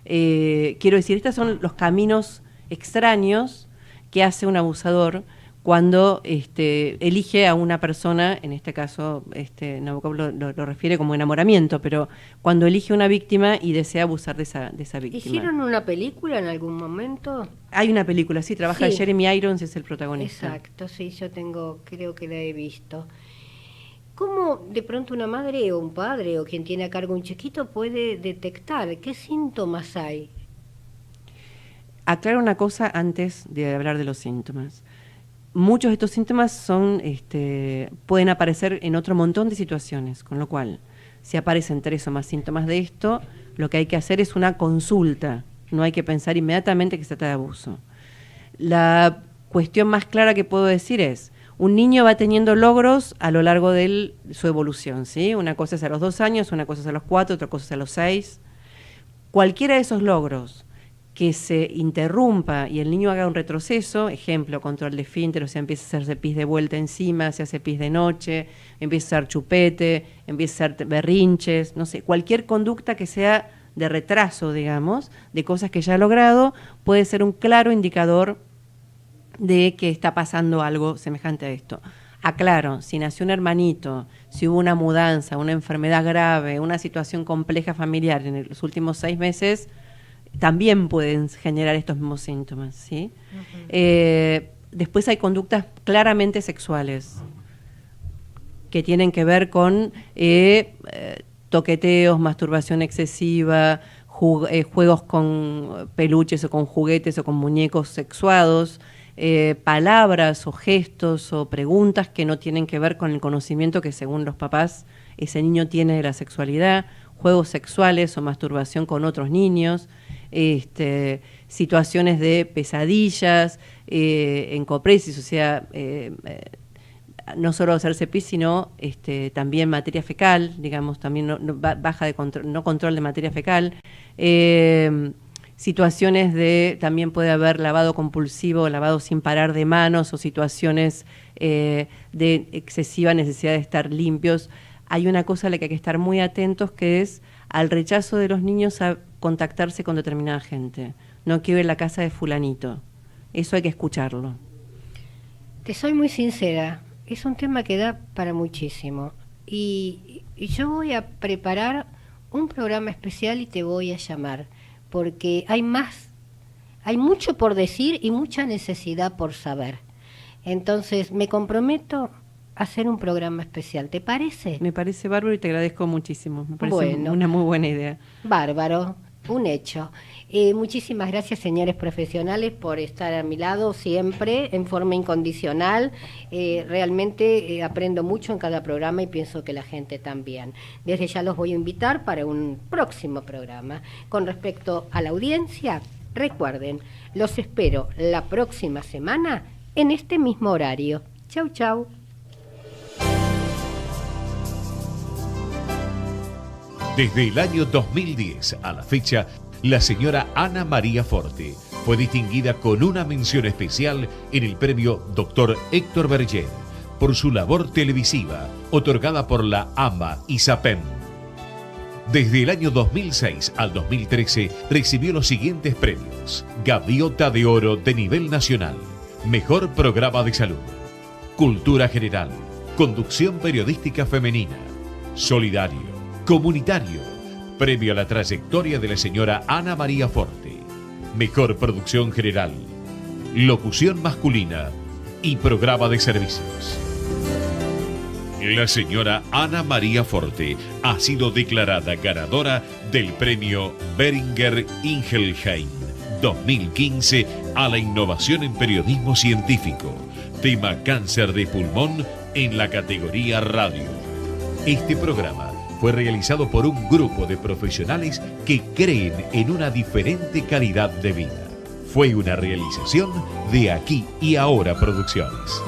Quiero decir, estos son los caminos extraños que hace un abusador cuando elige a una persona, en este caso Nabokov lo refiere como enamoramiento, pero cuando elige una víctima y desea abusar de esa víctima. ¿Hicieron una película en algún momento? Hay una película, sí, trabaja Jeremy Irons, es el protagonista. Exacto, sí, creo que la he visto. ¿Cómo de pronto una madre o un padre o quien tiene a cargo un chiquito puede detectar qué síntomas hay? Aclaro una cosa antes de hablar de los síntomas. Muchos de estos síntomas pueden aparecer en otro montón de situaciones, con lo cual, si aparecen 3 o más síntomas de esto, lo que hay que hacer es una consulta, no hay que pensar inmediatamente que se trata de abuso. La cuestión más clara que puedo decir es, un niño va teniendo logros a lo largo de su evolución, ¿sí? Una cosa es a los 2 años, una cosa es a los 4, otra cosa es a los 6. Cualquiera de esos logros que se interrumpa y el niño haga un retroceso, ejemplo, control de esfínter, o sea, empieza a hacerse pis de vuelta encima, se hace pis de noche, empieza a hacer chupete, empieza a hacer berrinches, no sé, cualquier conducta que sea de retraso, digamos, de cosas que ya ha logrado, puede ser un claro indicador de que está pasando algo semejante a esto. Aclaro, si nació un hermanito, si hubo una mudanza, una enfermedad grave, una situación compleja familiar en los últimos 6 meses, también pueden generar estos mismos síntomas, ¿sí? Después hay conductas claramente sexuales que tienen que ver con toqueteos, masturbación excesiva, juegos con peluches o con juguetes o con muñecos sexuados, palabras o gestos o preguntas que no tienen que ver con el conocimiento que según los papás ese niño tiene de la sexualidad, juegos sexuales o masturbación con otros niños, situaciones de pesadillas, encopresis, o sea, no solo hacerse pis, sino también materia fecal, digamos, también baja de control, no control de materia fecal, situaciones de, también puede haber lavado compulsivo, lavado sin parar de manos, o situaciones de excesiva necesidad de estar limpios. Hay una cosa a la que hay que estar muy atentos, que es al rechazo de los niños a contactarse con determinada gente. No quiero ir a la casa de fulanito. Eso hay que escucharlo. Te soy muy sincera, es un tema que da para muchísimo. Y yo voy a preparar un programa especial y te voy a llamar, porque hay mucho por decir y mucha necesidad por saber. Entonces me comprometo a hacer un programa especial, ¿te parece? Me parece bárbaro y te agradezco muchísimo. Me parece una muy buena idea. Bárbaro, un hecho. Muchísimas gracias, señores profesionales, por estar a mi lado siempre, en forma incondicional. Realmente aprendo mucho en cada programa y pienso que la gente también. Desde ya los voy a invitar para un próximo programa. Con respecto a la audiencia, recuerden, los espero la próxima semana en este mismo horario. Chau, chau. Desde el año 2010 a la fecha, la señora Ana María Forte fue distinguida con una mención especial en el premio Dr. Héctor Berger por su labor televisiva, otorgada por la AMA y SAPEM. Desde el año 2006 al 2013 recibió los siguientes premios: Gaviota de Oro de nivel nacional, Mejor Programa de Salud, Cultura General, Conducción Periodística Femenina, Solidario, Comunitario, Premio a la Trayectoria de la señora Ana María Forte, Mejor Producción General, Locución Masculina y Programa de Servicios. La señora Ana María Forte ha sido declarada ganadora del premio Beringer Ingelheim 2015 a la innovación en periodismo científico, tema cáncer de pulmón en la categoría radio. Este programa fue realizado por un grupo de profesionales que creen en una diferente calidad de vida. Fue una realización de Aquí y Ahora Producciones.